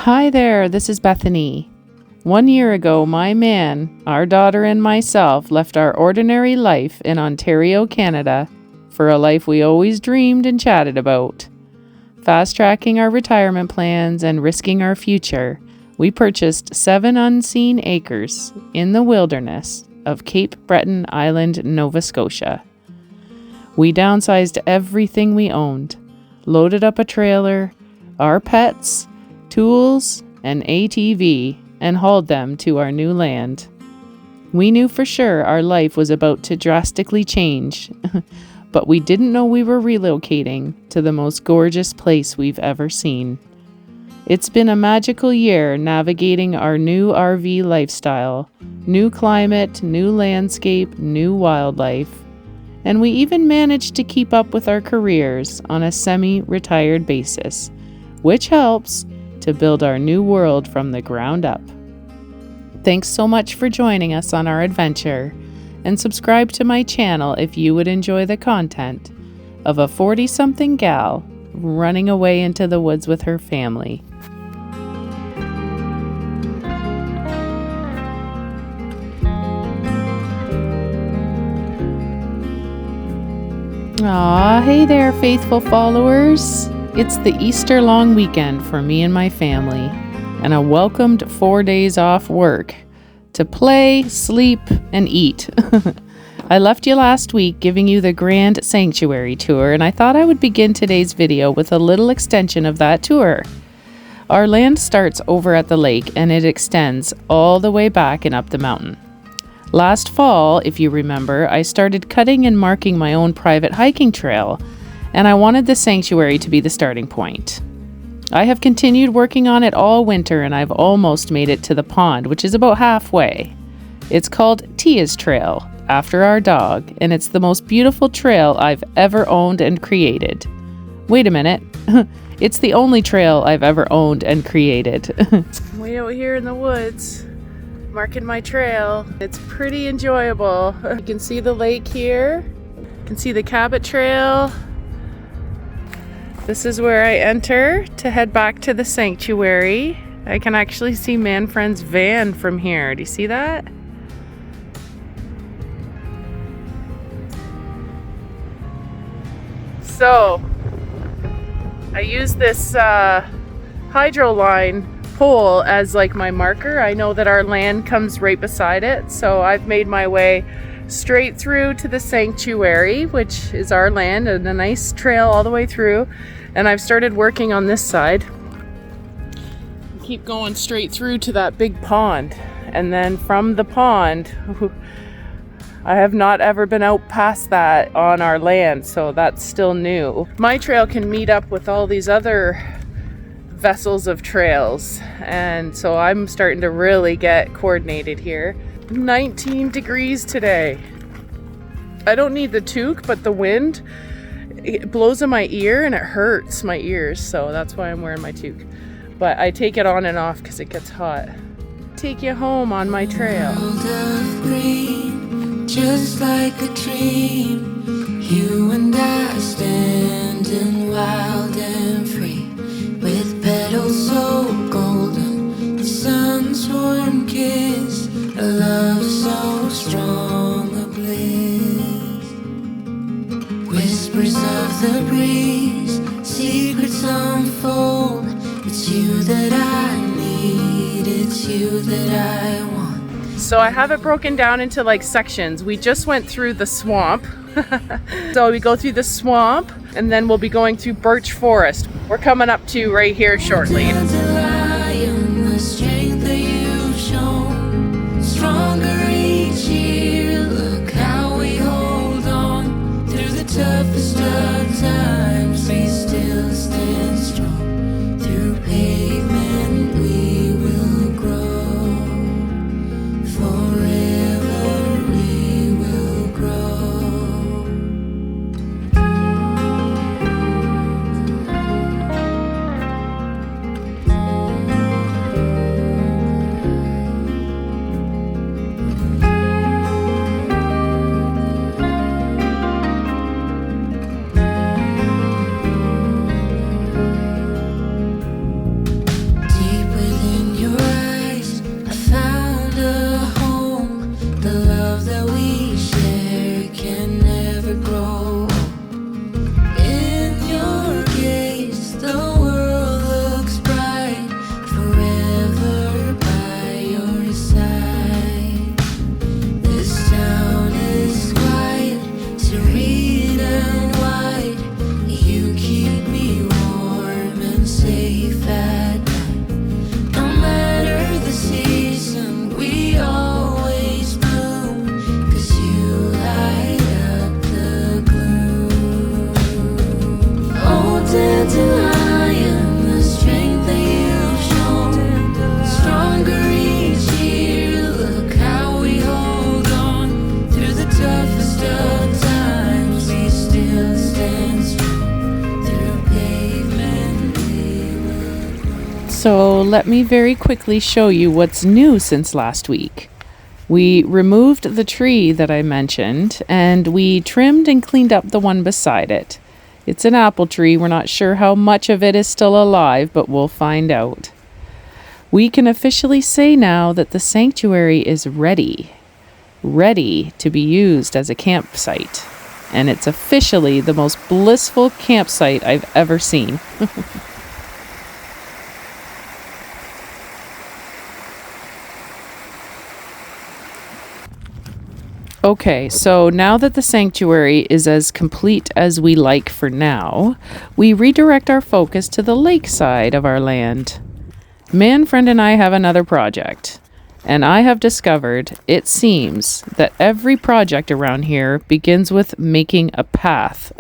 Hi there, this is Bethany. 1 year ago, my man, our daughter, and myself left our ordinary life in Ontario, Canada, for a life we always dreamed and chatted about. Fast-tracking our retirement plans and risking our future, we purchased 7 unseen acres in the wilderness of Cape Breton Island, Nova Scotia. We downsized everything we owned, loaded up a trailer, our pets, tools, and ATV, and hauled them to our new land. We knew for sure our life was about to drastically change, but we didn't know we were relocating to the most gorgeous place we've ever seen. It's been a magical year navigating our new RV lifestyle, new climate, new landscape, new wildlife, and we even managed to keep up with our careers on a semi-retired basis, which helps to build our new world from the ground up. Thanks so much for joining us on our adventure, and subscribe to my channel if you would enjoy the content of a 40-something gal running away into the woods with her family. Aw, hey there, faithful followers. It's the Easter long weekend for me and my family, and a welcomed 4 days off work to play, sleep, and eat. I left you last week giving you the Grand Sanctuary tour, and I thought I would begin today's video with a little extension of that tour. Our land starts over at the lake, and it extends all the way back and up the mountain. Last fall, if you remember, I started cutting and marking my own private hiking trail, and I wanted the sanctuary to be the starting point. I have continued working on it all winter, and I've almost made it to the pond, which is about halfway. It's called Tia's Trail, after our dog, and it's the most beautiful trail I've ever owned and created. Wait a minute. It's the only trail I've ever owned and created. Way out here in the woods, marking my trail. It's pretty enjoyable. You can see the lake here. You can see the Cabot Trail. This is where I enter to head back to the sanctuary. I can actually see Manfred's van from here. Do you see that? So, I use this hydro line pole as like my marker. I know that our land comes right beside it, so I've made my way straight through to the sanctuary, which is our land, and a nice trail all the way through. And I've started working on this side. Keep going straight through to that big pond, and then from the pond, I have not ever been out past that on our land, so that's still new. My trail can meet up with all these other vessels of trails, and so I'm starting to really get coordinated here. 19 degrees today. I don't need the toque, but the wind, it blows in my ear and it hurts my ears, so that's why I'm wearing my toque. But I take it on and off because it gets hot. Take you home on my trail. World of green, just like a dream. You and I standing wild and free, with petals so golden, the sun's warm kiss, a love so strong, a bliss. Whispers of the breeze, secrets unfold. It's you that I need, it's you that I want. So I have it broken down into like sections. We just went through the swamp. So we go through the swamp, and then we'll be going through birch forest. We're coming up to right here shortly. Stronger each year, look how we hold on. Through the toughest of times, we still stand strong. Through pavement we will grow. Forever we will grow. So let me very quickly show you what's new since last week. We removed the tree that I mentioned, and we trimmed and cleaned up the one beside it. It's an apple tree. We're not sure how much of it is still alive, but we'll find out. We can officially say now that the sanctuary is ready to be used as a campsite. And it's officially the most blissful campsite I've ever seen. Okay, so now that the sanctuary is as complete as we like for now, we redirect our focus to the lakeside of our land. Manfriend and I have another project, and I have discovered, it seems, that every project around here begins with making a path.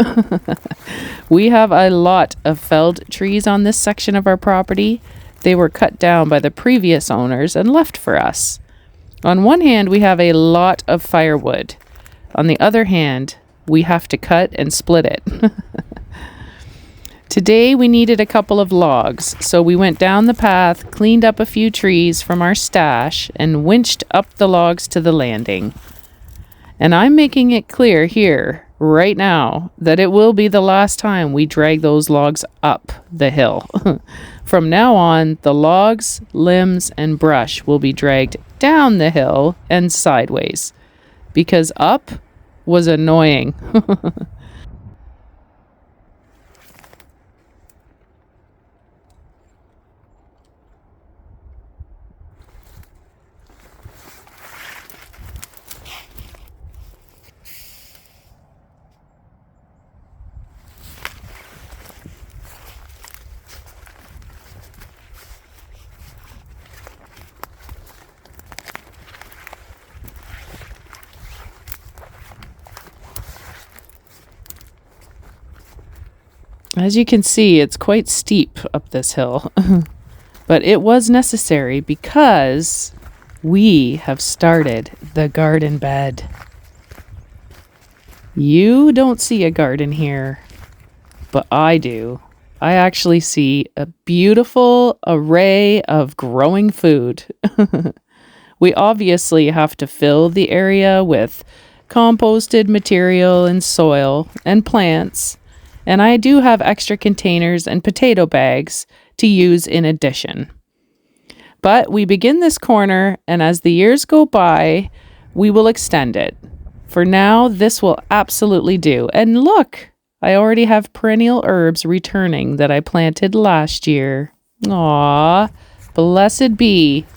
We have a lot of felled trees on this section of our property. They were cut down by the previous owners and left for us. On one hand, we have a lot of firewood. On the other hand, we have to cut and split it. Today, we needed a couple of logs, so we went down the path, cleaned up a few trees from our stash, and winched up the logs to the landing. And I'm making it clear here, right now, that it will be the last time we drag those logs up the hill. From now on, the logs, limbs, and brush will be dragged down the hill and sideways, because up was annoying. As you can see, it's quite steep up this hill, but it was necessary because we have started the garden bed. You don't see a garden here, but I do. I actually see a beautiful array of growing food. We obviously have to fill the area with composted material and soil and plants. And I do have extra containers and potato bags to use in addition. But we begin this corner, and as the years go by, we will extend it. For now, this will absolutely do. And look, I already have perennial herbs returning that I planted last year. Aw, blessed be.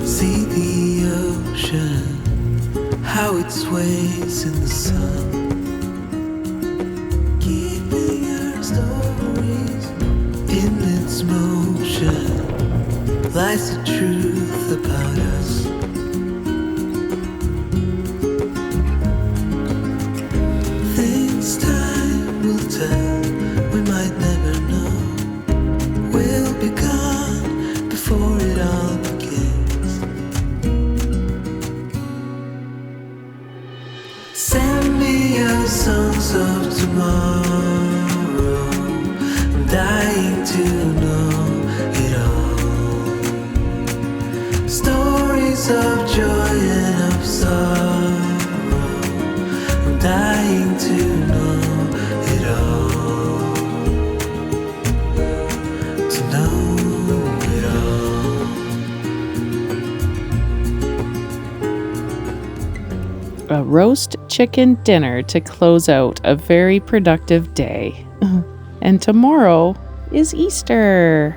See the ocean, how it sways in the sun, keeping our stories in its motion. Lies the truth about us. Things time will tell, we might never know. We'll be gone before it all begins. Send me your songs of tomorrow. I'm dying to know it all. Stories of joy and of sorrow. I'm dying to know it all. To know it all. A roast chicken dinner to close out a very productive day. And tomorrow is Easter.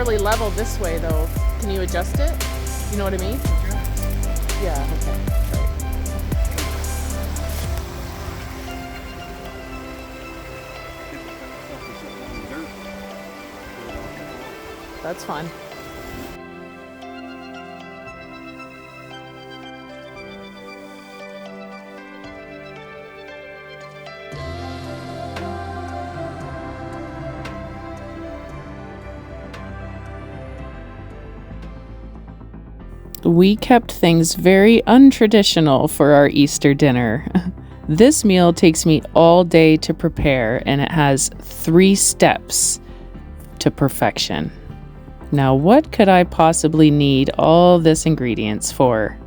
really level this way though. Can you adjust it? You know what I mean? Yeah, okay. That's fun. We kept things very untraditional for our Easter dinner. This meal takes me all day to prepare, and it has 3 steps to perfection. Now, what could I possibly need all this ingredients for?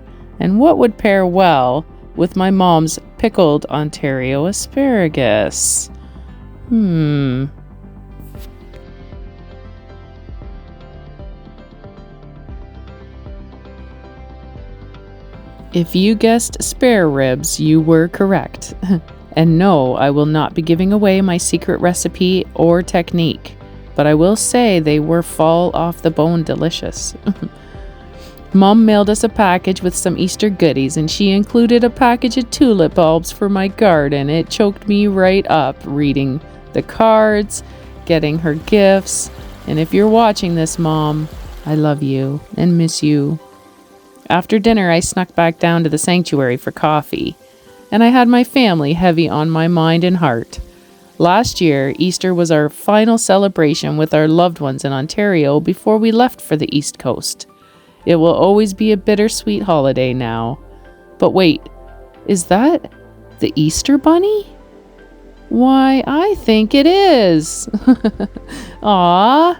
And what would pair well with my mom's pickled Ontario asparagus? If you guessed spare ribs, you were correct. And no, I will not be giving away my secret recipe or technique, but I will say they were fall off the bone delicious. Mom mailed us a package with some Easter goodies, and she included a package of tulip bulbs for my garden. It choked me right up reading the cards, getting her gifts, and if you're watching this, Mom, I love you and miss you. After dinner, I snuck back down to the sanctuary for coffee, and I had my family heavy on my mind and heart. Last year, Easter was our final celebration with our loved ones in Ontario before we left for the East Coast. It will always be a bittersweet holiday now. But wait, is that the Easter Bunny? Why, I think it is. Aww.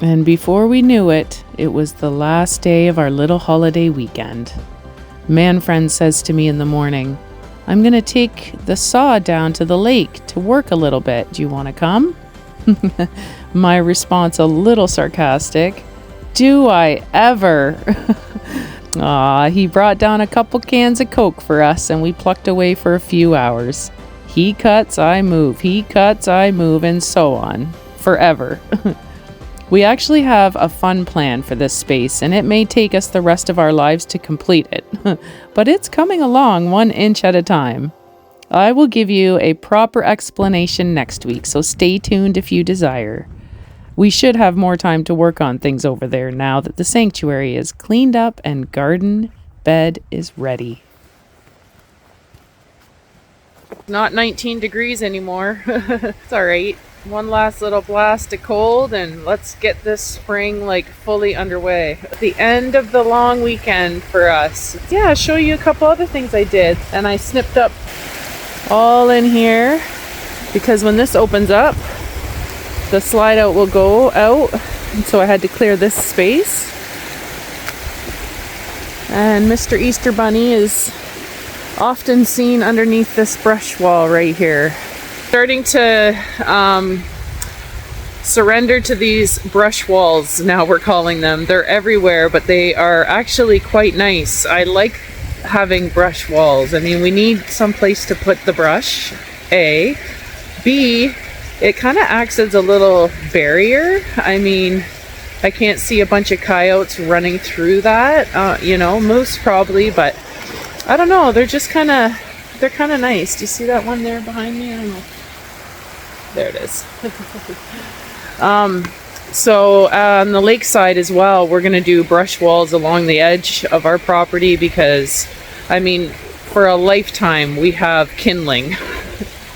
And before we knew it, it was the last day of our little holiday weekend. Man-friend says to me in the morning, I'm going to take the saw down to the lake to work a little bit. Do you want to come? My response, a little sarcastic, do I ever? He brought down a couple cans of Coke for us, and we plucked away for a few hours. He cuts, I move. He cuts, I move, and so on. Forever. We actually have a fun plan for this space, and it may take us the rest of our lives to complete it, but it's coming along 1 inch at a time. I will give you a proper explanation next week, so stay tuned if you desire. We should have more time to work on things over there now that the sanctuary is cleaned up and garden bed is ready. Not 19 degrees anymore. It's all right. One last little blast of cold, and let's get this spring fully underway. The end of the long weekend for us. Yeah, I'll show you a couple other things I did. And I snipped up all in here because when this opens up, the slide out will go out. And so I had to clear this space. And Mr. Easter Bunny is often seen underneath this brush wall right here. Starting to surrender to these brush walls, now we're calling them. They're everywhere, but they are actually quite nice. I like having brush walls. I mean, we need some place to put the brush, A. B, it kind of acts as a little barrier. I mean, I can't see a bunch of coyotes running through that. Moose probably, but I don't know. They're kind of nice. Do you see that one there behind me? I don't know. There it is. So on the lakeside as well, we're going to do brush walls along the edge of our property because, I mean, for a lifetime we have kindling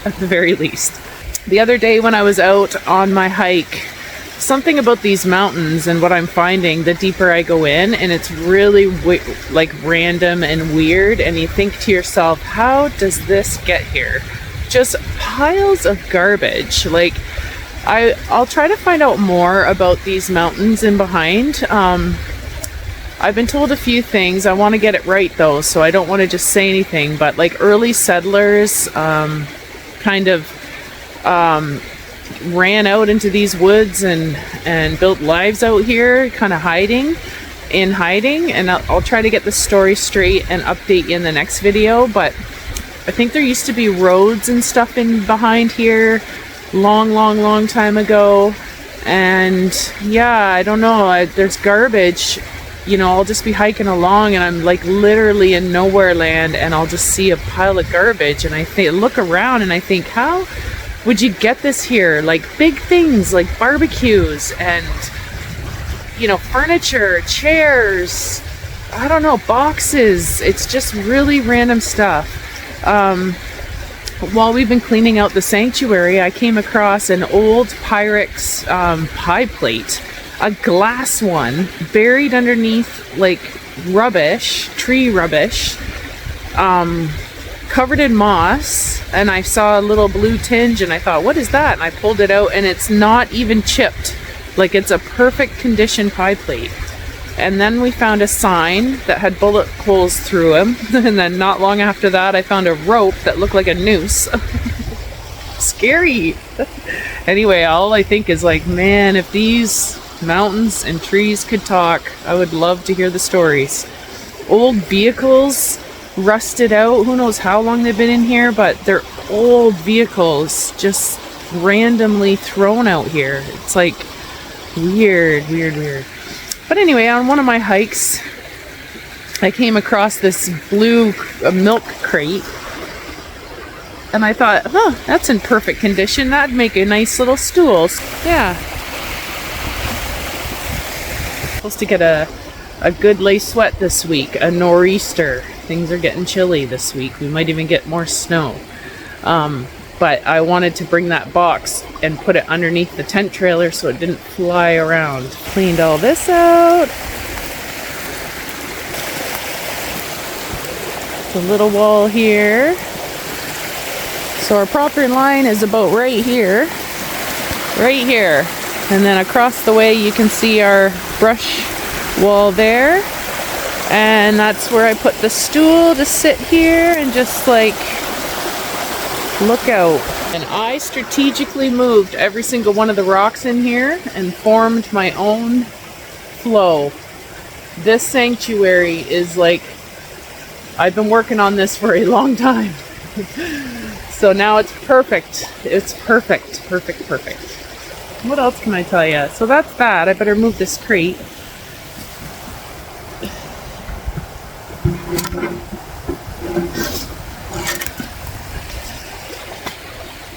at the very least. The other day when I was out on my hike something about these mountains and what I'm finding the deeper I go in, and it's really like random and weird, and you think to yourself, how does this get here? Just piles of garbage. Like, I'll try to find out more about these mountains in behind. I've been told a few things. I want to get it right though, so I don't want to just say anything, but like early settlers kind of ran out into these woods and built lives out here, kind of hiding, and I'll try to get the story straight and update you in the next video. But I think there used to be roads and stuff in behind here long time ago, and yeah, I don't know, there's garbage. You know, I'll just be hiking along and I'm like literally in nowhere land, and I'll just see a pile of garbage, and I look around and I think, how would you get this here? Like big things like barbecues and, you know, furniture, chairs, I don't know, boxes. It's just really random stuff. While we've been cleaning out the sanctuary, I came across an old Pyrex pie plate, a glass one, buried underneath like rubbish, tree rubbish, covered in moss, and I saw a little blue tinge and I thought, what is that? And I pulled it out and it's not even chipped. Like, it's a perfect condition pie plate. And then we found a sign that had bullet holes through them. And then not long after that, I found a rope that looked like a noose. Scary. Anyway, all I think is like, man, if these mountains and trees could talk, I would love to hear the stories. Old vehicles, rusted out. Who knows how long they've been in here, but they're old vehicles just randomly thrown out here. It's like weird. But anyway, on one of my hikes, I came across this blue milk crate, and I thought, that's in perfect condition. That'd make a nice little stool. Yeah. Supposed to get a good lay sweat this week, a nor'easter. Things are getting chilly this week. We might even get more snow. But I wanted to bring that box and put it underneath the tent trailer so it didn't fly around. Cleaned all this out. The little wall here. So our property line is about right here. Right here. And then across the way you can see our brush wall there. And that's where I put the stool to sit here and just like look out. And I strategically moved every single one of the rocks in here and formed my own flow. This sanctuary is like, I've been working on this for a long time. So now it's perfect. It's perfect. What else can I tell you? So that's that. I better move this crate.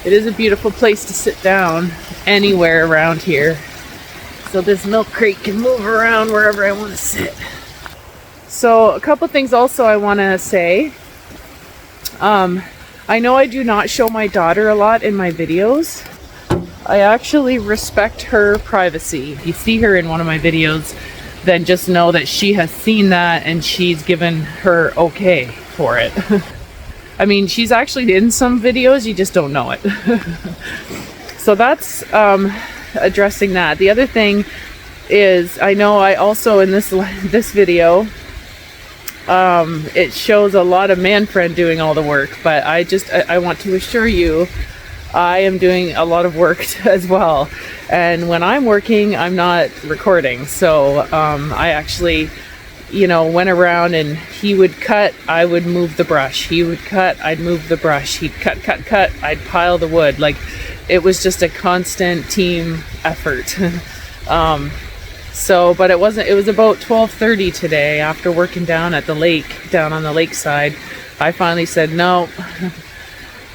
It is a beautiful place to sit down anywhere around here. So this milk crate can move around wherever I want to sit. So a couple things also I want to say. I know I do not show my daughter a lot in my videos. I actually respect her privacy. If you see her in one of my videos, then just know that she has seen that and she's given her okay for it. I mean, she's actually in some videos, you just don't know it. So that's addressing that. The other thing is, I know I also in this video, it shows a lot of man-friend doing all the work, but I want to assure you, I am doing a lot of work as well. And when I'm working, I'm not recording. So I actually, went around and he would cut, I would move the brush. He would cut, I'd move the brush. He'd cut, I'd pile the wood. Like, it was just a constant team effort. But it was about 12:30 today after working down at the lake, down on the lakeside. I finally said, no,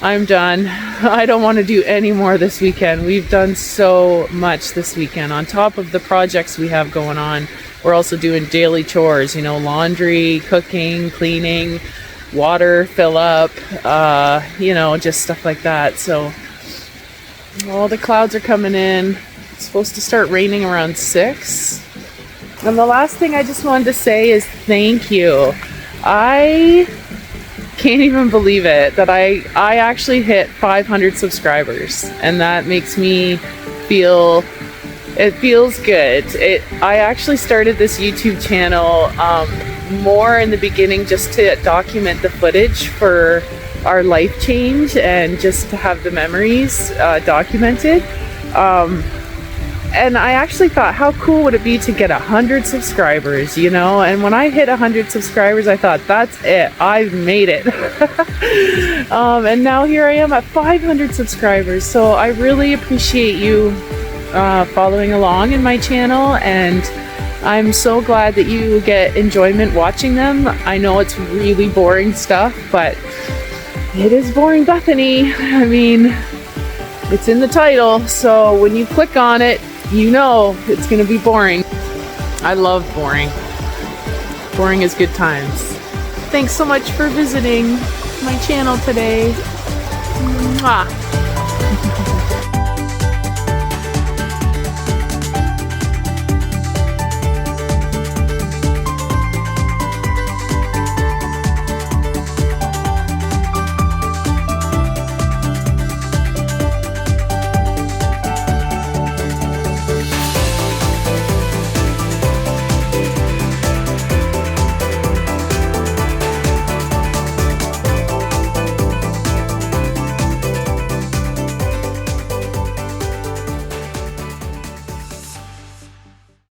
I'm done. I don't want to do any more this weekend. We've done so much this weekend. On top of the projects we have going on, we're also doing daily chores, laundry, cooking, cleaning, water fill up, just stuff like that. So all the clouds are coming in. It's supposed to start raining around 6. And the last thing I just wanted to say is thank you. I can't even believe it that I actually hit 500 subscribers, and that makes me feel, it feels good. I actually started this YouTube channel more in the beginning just to document the footage for our life change and just to have the memories documented. And I actually thought, how cool would it be to get 100 subscribers, you know? And when I hit 100 subscribers, I thought, that's it. I've made it. And now here I am at 500 subscribers. So I really appreciate you following along in my channel. And I'm so glad that you get enjoyment watching them. I know it's really boring stuff, but it is boring Bethany. I mean, it's in the title. So when you click on it, you know it's going to be boring. I love boring. Boring is good times. Thanks so much for visiting my channel today. Mwah.